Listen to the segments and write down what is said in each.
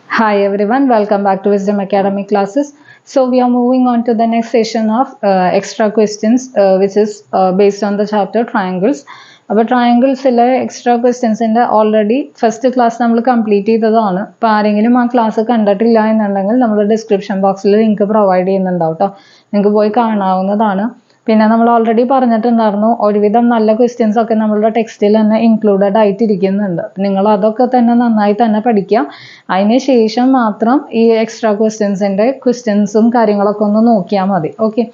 Hi everyone, welcome back to Wisdom Academy classes. So we are moving on to the next session of extra questions which is based on the chapter triangles. അപ്പോൾ ട്രയാങ്കിൾസിലെ extra ക്വസ്റ്റ്യൻസിൻ്റെ already first class നമ്മൾ complete ചെയ്തതാണ്. അപ്പോൾ ആരെങ്കിലും ആ class കണ്ടിട്ടില്ല എന്നുണ്ടെങ്കിൽ നമ്മൾ description ബോക്സിൽ ലിങ്ക് പ്രൊവൈഡ് ചെയ്യുന്നുണ്ടാവും കേട്ടോ, നിങ്ങൾക്ക് പോയി കാണാവുന്നതാണ്. പിന്നെ നമ്മൾ ഓൾറെഡി പറഞ്ഞിട്ടുണ്ടായിരുന്നു ഒരുവിധം നല്ല ക്വസ്റ്റ്യൻസ് ഒക്കെ നമ്മളുടെ ടെക്സ്റ്റിൽ തന്നെ ഇൻക്ലൂഡഡ് ആയിട്ടിരിക്കുന്നുണ്ട്. നിങ്ങൾ അതൊക്കെ തന്നെ നന്നായി തന്നെ പഠിക്കുക. അതിന് ശേഷം മാത്രം ഈ എക്സ്ട്രാ ക്വസ്റ്റ്യൻസും കാര്യങ്ങളൊക്കെ ഒന്ന് നോക്കിയാൽ മതി. ഓക്കെ,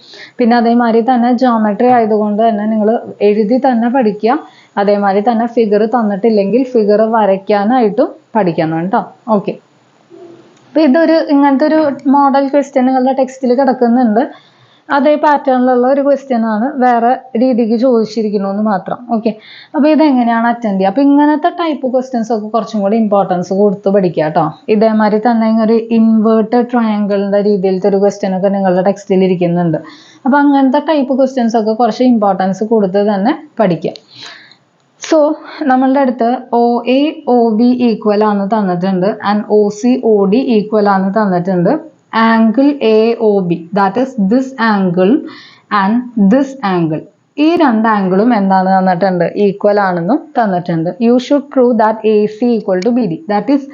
പിന്നെ അതേമാതിരി തന്നെ ജോമെട്രി ആയതുകൊണ്ട് തന്നെ നിങ്ങൾ എഴുതി തന്നെ പഠിക്കുക. അതേമാതിരി തന്നെ ഫിഗർ തന്നിട്ടില്ലെങ്കിൽ ഫിഗർ വരയ്ക്കാനായിട്ടും പഠിക്കണം കേട്ടോ. ഓക്കെ, അപ്പോൾ ഇങ്ങനത്തെ ഒരു മോഡൽ ക്വസ്റ്റ്യൻ നിങ്ങളുടെ ടെക്സ്റ്റിൽ കിടക്കുന്നുണ്ട്. അതേ പാറ്റേണിലുള്ള ഒരു ക്വസ്റ്റ്യൻ ആണ്, വേറെ രീതിക്ക് ചോദിച്ചിരിക്കണമെന്ന് മാത്രം. ഓക്കെ, അപ്പോൾ ഇതെങ്ങനെയാണ് അറ്റൻഡ് ചെയ്യുക? അപ്പോൾ ഇങ്ങനത്തെ ടൈപ്പ് ക്വസ്റ്റ്യൻസ് ഒക്കെ കുറച്ചും കൂടി ഇമ്പോർട്ടൻസ് കൊടുത്ത് പഠിക്കുക കേട്ടോ. ഇതേമാതിരി തന്നെ ഒരു ഇൻവേർട്ടഡ് ട്രയാങ്കിളിൻ്റെ രീതിയിലത്തെ ഒരു ക്വസ്റ്റ്യൻ ഒക്കെ നിങ്ങളുടെ ടെക്സ്റ്റിൽ ഇരിക്കുന്നുണ്ട്. അപ്പോൾ അങ്ങനത്തെ ടൈപ്പ് ക്വസ്റ്റ്യൻസ് ഒക്കെ കുറച്ച് ഇമ്പോർട്ടൻസ് കൊടുത്ത് തന്നെ പഠിക്കുക. സോ നമ്മളുടെ അടുത്ത് OA OB ഈക്വൽ ആണ് തന്നിട്ടുണ്ട് ആൻഡ് OC OD ഈക്വൽ ആണ് തന്നിട്ടുണ്ട്. Angle AOB, that is this angle and this angle, ഈ രണ്ട് ആംഗിളും എന്താണ് തന്നിട്ടുണ്ട്? ഈക്വൽ ആണെന്നും തന്നിട്ടുണ്ട്. You should prove that AC equal to BD, that is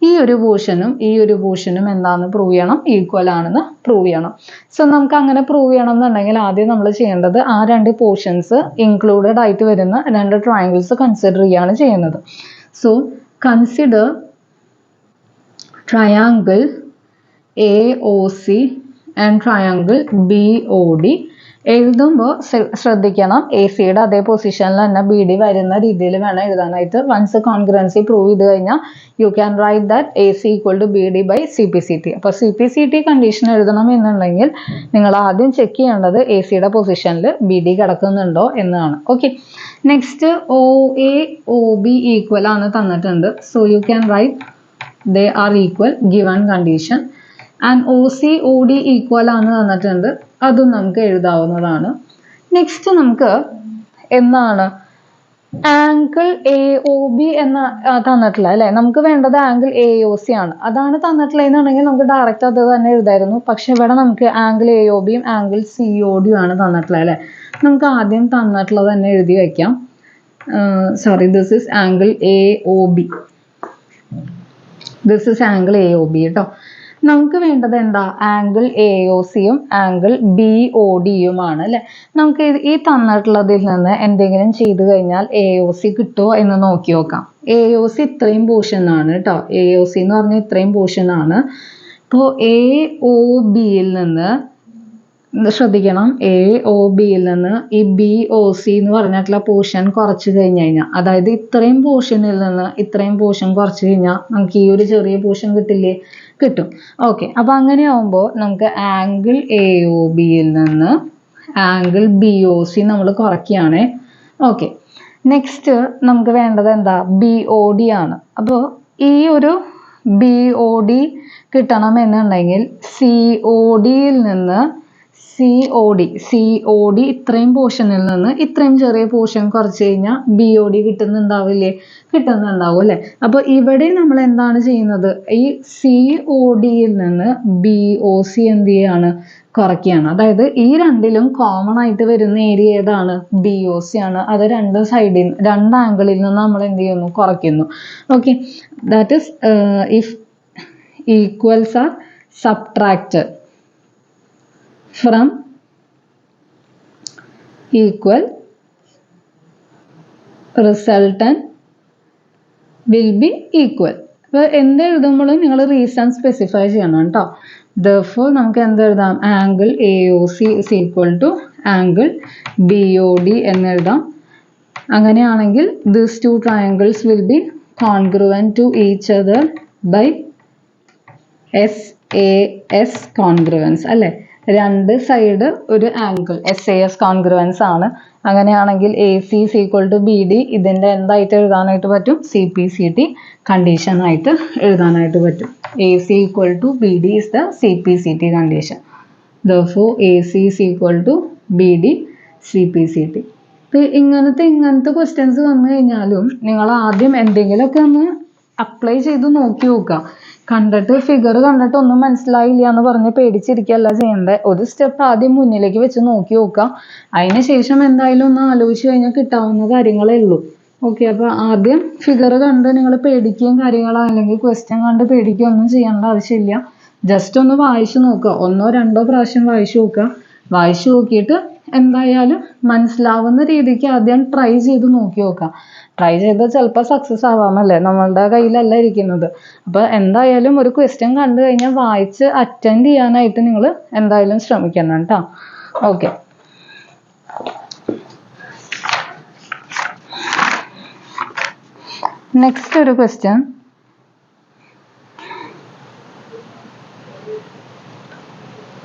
ഈ ഒരു പോർഷനും എന്താണെന്ന് പ്രൂവ് ചെയ്യണം? ഈക്വൽ ആണെന്ന് പ്രൂവ് ചെയ്യണം. സോ നമുക്ക് അങ്ങനെ പ്രൂവ് ചെയ്യണം എന്നുണ്ടെങ്കിൽ ആദ്യം നമ്മൾ ചെയ്യേണ്ടത് ആ രണ്ട് പോർഷൻസ് ഇൻക്ലൂഡഡ് ആയിട്ട് വരുന്ന രണ്ട് ട്രയാങ്കിൾസ് കൺസിഡർ ചെയ്യുകയാണ് ചെയ്യുന്നത്. So consider triangle AOC and triangle BOD. എഴുതുമ്പോൾ ശ്രദ്ധിക്കണം AC-യുടെ അതേ പൊസിഷനിൽ തന്നെ BD വരുന്ന രീതിയിൽ വേണം എഴുതാനായിട്ട്. വൺസ് കോൺഗ്രൻസി പ്രൂവ് ചെയ്ത് കഴിഞ്ഞാൽ you can write that AC equal to BD by CPCT. അപ്പോൾ CPCT കണ്ടീഷൻ എഴുതണം എന്നുണ്ടെങ്കിൽ നിങ്ങൾ ആദ്യം ചെക്ക് ചെയ്യേണ്ടത് AC-യുടെ പൊസിഷനിൽ BD കിടക്കുന്നുണ്ടോ എന്നാണ്. Okay, next OA OB equal ആണ് തന്നിട്ടുണ്ട്. So you can right they are equal given condition. And OC OD equal ആണ് തന്നിട്ടുണ്ട്, അതും നമുക്ക് എഴുതാവുന്നതാണ്. നെക്സ്റ്റ് നമുക്ക് എന്താണ് ആംഗിൾ AOB എന്ന തന്നിട്ടുള്ള അല്ലേ, നമുക്ക് വേണ്ടത് ആംഗിൾ AOC ആണ്. അതാണ് തന്നിട്ടുള്ളതെന്നുണ്ടെങ്കിൽ നമുക്ക് ഡയറക്റ്റ് അത് തന്നെ എഴുതായിരുന്നു. പക്ഷെ ഇവിടെ നമുക്ക് ആംഗിൾ AOBയും ആംഗിൾ CODയും ആണ് തന്നിട്ടുള്ളത് അല്ലേ. നമുക്ക് ആദ്യം തന്നിട്ടുള്ളത് തന്നെ എഴുതി വയ്ക്കാം. Sorry, this is angle AOB, this is angle AOB കേട്ടോ. നമുക്ക് വേണ്ടത് എന്താ? ആംഗിൾ AOCയും ആംഗിൾ BODയുമാണ് അല്ലേ. നമുക്ക് ഈ തന്നിട്ടുള്ളതിൽ നിന്ന് എന്തെങ്കിലും ചെയ്തു കഴിഞ്ഞാൽ AOC കിട്ടുമോ എന്ന് നോക്കി നോക്കാം. AOC ഇത്രയും പോർഷൻ ആണ് കേട്ടോ. AOC എന്ന് പറഞ്ഞാൽ ഇത്രയും പോർഷൻ ആണ്. ഇപ്പോൾ AOBയിൽ നിന്ന് ശ്രദ്ധിക്കണം, AOBയിൽ നിന്ന് ഈ BOC എന്ന് പറഞ്ഞിട്ടുള്ള പോർഷൻ കുറച്ച് കഴിഞ്ഞ് കഴിഞ്ഞാൽ, അതായത് ഇത്രയും പോർഷനിൽ നിന്ന് ഇത്രയും പോർഷൻ കുറച്ച് കഴിഞ്ഞാൽ നമുക്ക് ഈ ഒരു ചെറിയ പോർഷൻ കിട്ടില്ലേ? കിട്ടും. ഓക്കെ, അപ്പോൾ അങ്ങനെ ആവുമ്പോൾ നമുക്ക് ആംഗിൾ AOBയിൽ നിന്ന് ആംഗിൾ BOC നമ്മൾ കുറയ്ക്കുകയാണ്. ഓക്കെ, നെക്സ്റ്റ് നമുക്ക് വേണ്ടത് എന്താ? BOD ആണ്. അപ്പോൾ ഈ ഒരു BOD കിട്ടണം എന്നുണ്ടെങ്കിൽ CODയിൽ നിന്ന് COD ഇത്രയും പോർഷനിൽ നിന്ന് ഇത്രയും ചെറിയ പോർഷൻ കുറച്ച് കഴിഞ്ഞാൽ BOD കിട്ടുന്നുണ്ടാവില്ലേ? കിട്ടുന്നുണ്ടാവും അല്ലേ. അപ്പോൾ ഇവിടെ നമ്മൾ എന്താണ് ചെയ്യുന്നത്? ഈ CODയിൽ നിന്ന് BOC എന്ത് ചെയ്യാണ്? കുറയ്ക്കുകയാണ്. അതായത് ഈ രണ്ടിലും കോമൺ ആയിട്ട് വരുന്ന ഏരിയ ഏതാണ്? BOC ആണ്. അത് രണ്ട് ആംഗിളിൽ നിന്ന് നമ്മൾ എന്ത് ചെയ്യുന്നു? കുറയ്ക്കുന്നു. Okay, that is if equals are subtracted from equal, resultant will be equal. അപ്പോൾ എന്ത് എഴുതുമ്പോഴും നിങ്ങൾ റീസൺ സ്പെസിഫൈ ചെയ്യണം കേട്ടോ. therefore നമുക്ക് എന്ത് എഴുതാം? Angle AOC is equal to angle BOD എന്നെഴുതാം. അങ്ങനെയാണെങ്കിൽ these two triangles will be congruent to each other by SAS congruence അല്ലേ. രണ്ട് സൈഡ് ഒരു ആംഗിൾ SAS കോൺഗ്രുവൻസ് ആണ്. അങ്ങനെയാണെങ്കിൽ AC is equal to BD ഇതിൻ്റെ എന്തായിട്ട് എഴുതാനായിട്ട് പറ്റും? CPCT കണ്ടീഷൻ ആയിട്ട് എഴുതാനായിട്ട് പറ്റും. AC equal to BD is the CPCT condition. Therefore AC is equal to BD CPCT. ഇങ്ങനത്തെ ക്വസ്റ്റ്യൻസ് വന്നു കഴിഞ്ഞാലും നിങ്ങൾ ആദ്യം എന്തെങ്കിലുമൊക്കെ ഒന്ന് അപ്ലൈ ചെയ്ത് നോക്കി നോക്കുക. കണ്ടിട്ട് ഫിഗർ കണ്ടിട്ട് ഒന്നും മനസ്സിലായില്ല എന്ന് പറഞ്ഞ് പേടിച്ചിരിക്കുകയല്ല ചെയ്യേണ്ടത്. ഒരു സ്റ്റെപ്പ് ആദ്യം മുന്നിലേക്ക് വെച്ച് നോക്കി നോക്കുക. അതിന് ശേഷം എന്തായാലും ഒന്ന് ആലോചിച്ച് കഴിഞ്ഞാൽ കിട്ടാവുന്ന കാര്യങ്ങളേ ഉള്ളൂ. ഓക്കെ, അപ്പോൾ ആദ്യം ഫിഗർ കണ്ട് നിങ്ങൾ പേടിക്കുകയും കാര്യങ്ങളോ അല്ലെങ്കിൽ ക്വസ്റ്റ്യൻ കണ്ട് പേടിക്കുകയോ ഒന്നും ചെയ്യേണ്ട ആവശ്യമില്ല. ജസ്റ്റ് ഒന്ന് വായിച്ചു നോക്കുക. 1 or 2 പ്രാവശ്യം വായിച്ചു നോക്കുക. വായിച്ചു നോക്കിയിട്ട് എന്തായാലും മനസ്സിലാവുന്ന രീതിക്ക് ആദ്യം ട്രൈ ചെയ്ത് നോക്കി നോക്കാം. ട്രൈ ചെയ്താൽ ചിലപ്പോൾ സക്സസ് ആവാമല്ലേ, നമ്മളുടെ കയ്യിലല്ല ഇരിക്കുന്നത്. അപ്പോൾ എന്തായാലും ഒരു ക്വസ്റ്റ്യൻ കണ്ടു കഴിഞ്ഞാൽ വായിച്ച് അറ്റൻഡ് ചെയ്യാനായിട്ട് നിങ്ങൾ എന്തായാലും ശ്രമിക്കണം കേട്ടോ. ഓക്കെ, നെക്സ്റ്റ് ഒരു question.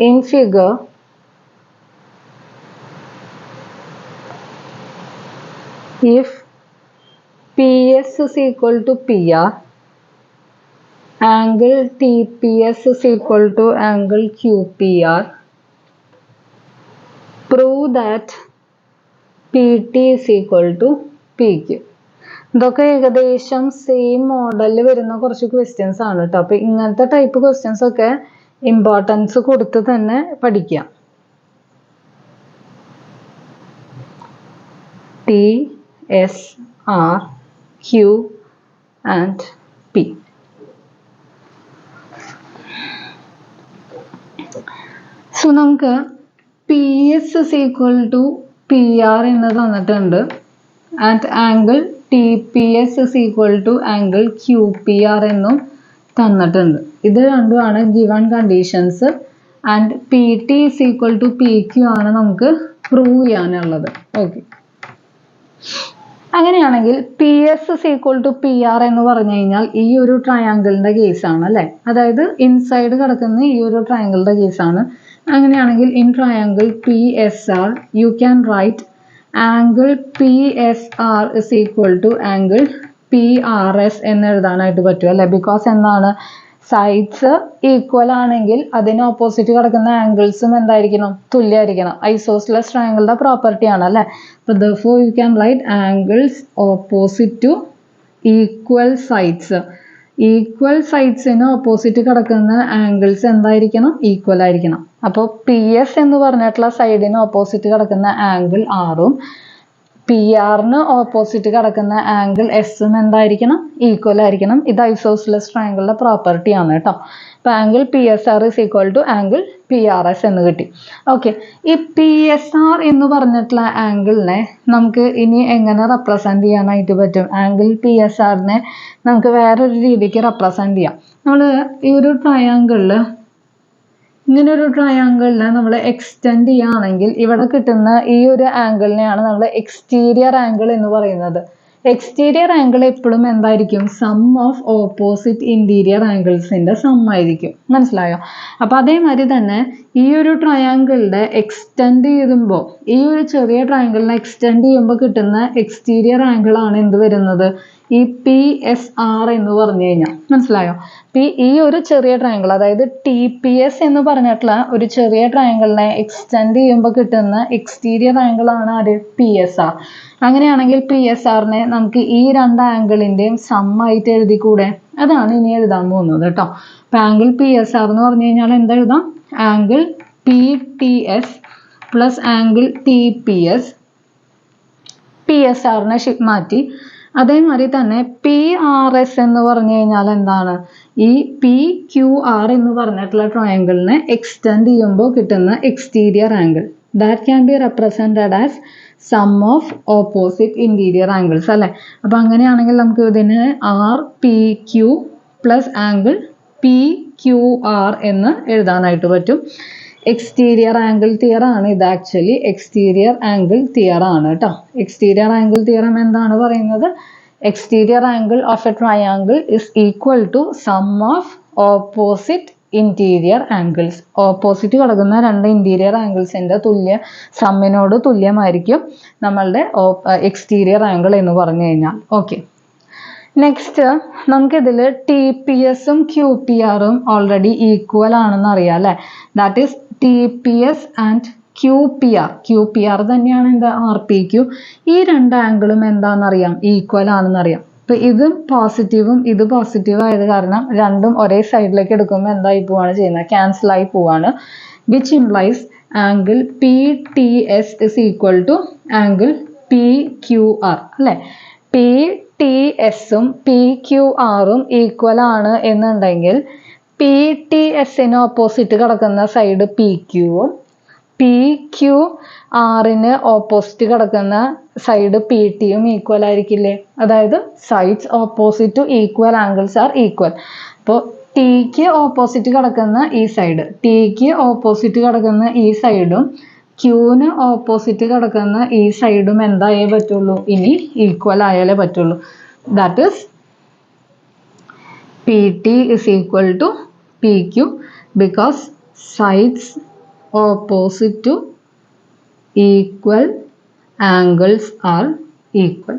In figure, if PS is equal to PR, angle TPS is equal to angle QPR, prove that PT is equal to PQ. ഇതൊക്കെ ഏകദേശം സെയിം മോഡലിൽ വരുന്ന കുറച്ച് ക്വസ്റ്റ്യൻസ് ആണ് കേട്ടോ. അപ്പോൾ ഇങ്ങനത്തെ ടൈപ്പ് ക്വസ്റ്റ്യൻസ് ഒക്കെ ഇമ്പോർട്ടൻസ് കൊടുത്ത് തന്നെ പഠിക്കാം. T, S, R, Q and P. So നമുക്ക് PS is equal to PR എന്ന് തന്നിട്ടുണ്ട് and angle TPS is equal to angle QPR എന്നും തന്നിട്ടുണ്ട്. ഇത് രണ്ടുമാണ് given conditions. And PT is equal to PQ ആണ് നമുക്ക് പ്രൂവ് ചെയ്യാനുള്ളത്. ഓക്കെ, അങ്ങനെയാണെങ്കിൽ PS is equal to PR എന്ന് പറഞ്ഞു കഴിഞ്ഞാൽ ഈ ഒരു ട്രയാങ്കിളിന്റെ കേസാണ് അല്ലേ. അതായത് ഇൻസൈഡ് കിടക്കുന്ന ഈ ഒരു ട്രയാങ്കിളിന്റെ കേസാണ്. അങ്ങനെയാണെങ്കിൽ in triangle PSR U can right angle PSR is equal to angle PRS എന്ന് എഴുതാനായിട്ട് പറ്റും അല്ലേ. ബിക്കോസ് എന്താണ്, സൈഡ്സ് ഈക്വൽ ആണെങ്കിൽ അതിന് ഓപ്പോസിറ്റ് കിടക്കുന്ന ആംഗിൾസും എന്തായിരിക്കണം, തുല്യമായിരിക്കണം. ഐസോസ്ലെസ് ട്രയാങ്കിളുടെ പ്രോപ്പർട്ടി ആണ് അല്ലേ. അപ്പോൾ therefore you can write angles opposite to equal sides. Equal സൈഡ്സിന് ഓപ്പോസിറ്റ് കിടക്കുന്ന ആംഗിൾസ് എന്തായിരിക്കണം, ഈക്വൽ ആയിരിക്കണം. അപ്പോൾ PS എന്ന് പറഞ്ഞിട്ടുള്ള സൈഡിന് ഓപ്പോസിറ്റ് കിടക്കുന്ന ആംഗിൾ Rഉം PR-ന് ഓപ്പോസിറ്റ് കിടക്കുന്ന ആംഗിൾ S-ഉം എന്തായിരിക്കണം, ഈക്വൽ ആയിരിക്കണം. ഇത് ഐസോസ്ലെസ് ട്രയാങ്കിളിന്റെ പ്രോപ്പർട്ടി ആണ് കേട്ടോ. അപ്പോൾ angle PSR is equal to angle PRS എന്ന് കിട്ടി. ഓക്കെ, ഈ PSR എന്ന് പറഞ്ഞിട്ടുള്ള ആംഗിളിനെ നമുക്ക് ഇനി എങ്ങനെ റെപ്രസെന്റ് ചെയ്യാനായിട്ട് പറ്റും? ആംഗിൾ PSR-നെ നമുക്ക് വേറൊരു രീതിക്ക് റെപ്രസെന്റ് ചെയ്യാം. നമ്മൾ ഈ ഒരു ട്രയാങ്കിളിൽ ഇങ്ങനെ ഒരു ട്രയാങ്കിളിനെ നമ്മൾ എക്സ്റ്റെൻഡ് ചെയ്യുകയാണെങ്കിൽ ഇവിടെ കിട്ടുന്ന ഈ ഒരു ആംഗിളിനെയാണ് നമ്മൾ എക്സ്റ്റീരിയർ ആംഗിൾ എന്ന് പറയുന്നത്. എക്സ്റ്റീരിയർ ആംഗിൾ എപ്പോഴും എന്തായിരിക്കും, സം ഓഫ് ഓപ്പോസിറ്റ് ഇന്റീരിയർ ആംഗിൾസിന്റെ സം ആയിരിക്കും. മനസ്സിലായോ? അപ്പൊ അതേമാതിരി തന്നെ ഈ ഒരു ട്രയാങ്കിളിന്റെ എക്സ്റ്റെൻഡ് ചെയ്യുമ്പോൾ, ഈ ഒരു ചെറിയ ട്രയാങ്കിളിനെ എക്സ്റ്റെൻഡ് ചെയ്യുമ്പോൾ കിട്ടുന്ന എക്സ്റ്റീരിയർ ആംഗിൾ ആണ് എന്ത് വരുന്നത്, ഈ PSR എന്ന് പറഞ്ഞു കഴിഞ്ഞാൽ. മനസ്സിലായോ? ഈ ഒരു ചെറിയ ട്രയാങ്കിൾ, അതായത് TPS എന്ന് പറഞ്ഞിട്ടുള്ള ഒരു ചെറിയ ട്രയാങ്കിളിനെ എക്സ്റ്റെൻഡ് ചെയ്യുമ്പോൾ കിട്ടുന്ന എക്സ്റ്റീരിയർ ആംഗിൾ ആണ് ആര്, PSR. അങ്ങനെയാണെങ്കിൽ PSR-നെ നമുക്ക് ഈ രണ്ട് ആംഗിളിന്റെയും സം ആയിട്ട് എഴുതിക്കൂടെ? അതാണ് ഇനി എഴുതാൻ പോകുന്നത് കേട്ടോ. അപ്പൊ ആംഗിൾ PSR എന്ന് പറഞ്ഞു കഴിഞ്ഞാൽ എന്താ എഴുതാം, angle PTS plus angle TPS. PSR-നെ മാറ്റി. അതേമാതിരി തന്നെ PRS എന്ന് പറഞ്ഞു കഴിഞ്ഞാൽ എന്താണ്, ഈ PQR എന്ന് പറഞ്ഞിട്ടുള്ള ട്രയാങ്കിളിനെ എക്സ്റ്റെൻഡ് ചെയ്യുമ്പോൾ കിട്ടുന്ന exterior angle. That can be represented as sum of opposite interior angles അല്ലേ. അപ്പൊ അങ്ങനെയാണെങ്കിൽ നമുക്ക് ഇതിന് RPQ പ്ലസ് ആംഗിൾ PQR എന്ന് എഴുതാനായിട്ട് പറ്റും. എക്സ്റ്റീരിയർ ആംഗിൾ തിയറം ആണ് ഇത്. ആക്ച്വലി എക്സ്റ്റീരിയർ ആംഗിൾ തിയറം ആണ് കേട്ടോ. എക്സ്റ്റീരിയർ ആംഗിൾ തിയറം എന്താണ് പറയുന്നത്, exterior angle of a triangle is equal to sum of opposite interior angles. Opposite കിടക്കുന്ന രണ്ട് ഇന്റീരിയർ ആംഗിൾസിന്റെ സമ്മിനോട് തുല്യമായിരിക്കും നമ്മളുടെ എക്സ്റ്റീരിയർ ആംഗിൾ എന്ന് പറഞ്ഞു കഴിഞ്ഞാൽ. ഓക്കെ, നെക്സ്റ്റ് നമുക്കിതിൽ TPS-ഉം QPR-ഉം ഓൾറെഡി ഈക്വൽ ആണെന്ന് അറിയാം അല്ലേ. That is TPS and QPR തന്നെയാണ് എന്താ RPQ. ഈ രണ്ട് ആംഗിളും എന്താണെന്നറിയാം, ഈക്വൽ ആണെന്നറിയാം. അപ്പോൾ ഇതും പോസിറ്റീവും ഇത് പോസിറ്റീവ് ആയത് കാരണം രണ്ടും ഒരേ സൈഡിലേക്ക് എടുക്കുമ്പോൾ എന്തായി പോവാണ് ചെയ്യുന്നത്, ക്യാൻസൽ ആയി പോവാണ്. Which implies angle P T S is equal to angle P Q R അല്ലേ. പി ടി എസും പി ക്യു ആറും ഈക്വൽ ആണ് എന്നുണ്ടെങ്കിൽ പി ടി എസിന് ഓപ്പോസിറ്റ് കിടക്കുന്ന സൈഡ് പി ക്യുവും പി ക്യു ആറിന് ഓപ്പോസിറ്റ് കിടക്കുന്ന സൈഡ് പി ടിയും ഈക്വൽ ആയിരിക്കില്ലേ. അതായത് sides opposite to equal angles are equal. അപ്പോൾ ടിക്ക് ഓപ്പോസിറ്റ് കിടക്കുന്ന ഈ സൈഡ്, ടിക്ക് ഓപ്പോസിറ്റ് കിടക്കുന്ന ഈ സൈഡും ക്യൂവിന് ഓപ്പോസിറ്റ് കിടക്കുന്ന ഈ സൈഡും എന്തായേ പറ്റുള്ളൂ, ഇനി ഈക്വൽ ആയാലേ പറ്റുള്ളൂ. That is P T is equal to P Q because sides opposite to equal angles are equal.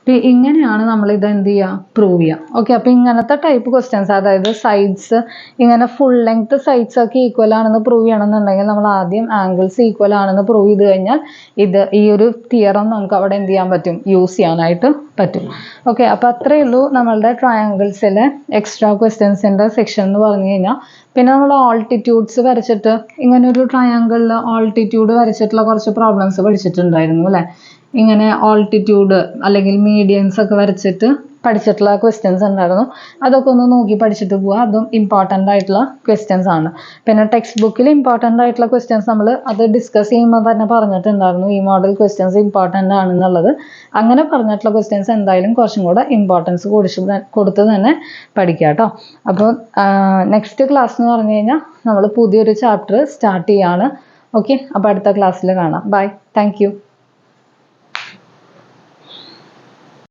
അപ്പോൾ ഇങ്ങനെയാണ് നമ്മൾ ഇത് എന്ത് ചെയ്യുക, പ്രൂവ് ചെയ്യുക. ഓക്കെ, അപ്പോൾ ഇങ്ങനത്തെ ടൈപ്പ് ക്വസ്റ്റ്യൻസ്, അതായത് സൈഡ്സ് ഇങ്ങനെ ഫുൾ ലെങ്ത് സൈഡ്സ് ഒക്കെ ഈക്വൽ ആണെന്ന് പ്രൂവ് ചെയ്യണമെന്നുണ്ടെങ്കിൽ നമ്മൾ ആദ്യം ആംഗിൾസ് ഈക്വൽ ആണെന്ന് പ്രൂവ് ചെയ്ത് കഴിഞ്ഞാൽ ഈ ഒരു തിയറം നമുക്ക് അവിടെ എന്ത് ചെയ്യാൻ പറ്റും, യൂസ് ചെയ്യാനായിട്ട് പറ്റും. ഓക്കെ, അപ്പോൾ അത്രയേ ഉള്ളൂ നമ്മളുടെ ട്രയാങ്കിൾസിലെ എക്സ്ട്രാ ക്വസ്റ്റ്യൻസിൻ്റെ സെക്ഷൻ എന്ന് പറഞ്ഞു കഴിഞ്ഞാൽ. പിന്നെ നമ്മൾ ആൾട്ടിറ്റ്യൂഡ്സ് വരച്ചിട്ട് ഇങ്ങനെ ഒരു ട്രയാങ്കിളിൽ ആൾട്ടിറ്റ്യൂഡ് വരച്ചിട്ടുള്ള കുറച്ച് പ്രോബ്ലംസ് പഠിച്ചിട്ടുണ്ടായിരുന്നു അല്ലേ. ഇങ്ങനെ ആൾട്ടിറ്റ്യൂഡ് അല്ലെങ്കിൽ മീഡിയൻസ് ഒക്കെ വരച്ചിട്ട് പഠിച്ചിട്ടുള്ള ക്വസ്റ്റ്യൻസ് ഉണ്ടായിരുന്നു. അതൊക്കെ ഒന്ന് നോക്കി പഠിച്ചിട്ട് പോവുക. അതും ഇമ്പോർട്ടൻ്റ് ആയിട്ടുള്ള ക്വസ്റ്റ്യൻസ് ആണ്. പിന്നെ ടെക്സ്റ്റ് ബുക്കിൽ ഇമ്പോർട്ടൻ്റ് ആയിട്ടുള്ള ക്വസ്റ്റ്യൻസ് നമ്മൾ അത് ഡിസ്കസ് ചെയ്യുമ്പോൾ തന്നെ പറഞ്ഞിട്ടുണ്ടായിരുന്നു, ഈ മോഡൽ ക്വസ്റ്റ്യൻസ് ഇമ്പോർട്ടൻ്റ് ആണെന്നുള്ളത്. അങ്ങനെ പറഞ്ഞിട്ടുള്ള ക്വസ്റ്റ്യൻസ് എന്തായാലും കുറച്ചും കൂടെ ഇമ്പോർട്ടൻസ് കൊടുത്ത് തന്നെ പഠിക്കുക കേട്ടോ. അപ്പോൾ നെക്സ്റ്റ് ക്ലാസ് എന്ന് പറഞ്ഞു കഴിഞ്ഞാൽ നമ്മൾ പുതിയൊരു ചാപ്റ്റർ സ്റ്റാർട്ട് ചെയ്യാണ്. ഓക്കെ, അപ്പോൾ അടുത്ത ക്ലാസ്സിൽ കാണാം. Bye, thank U.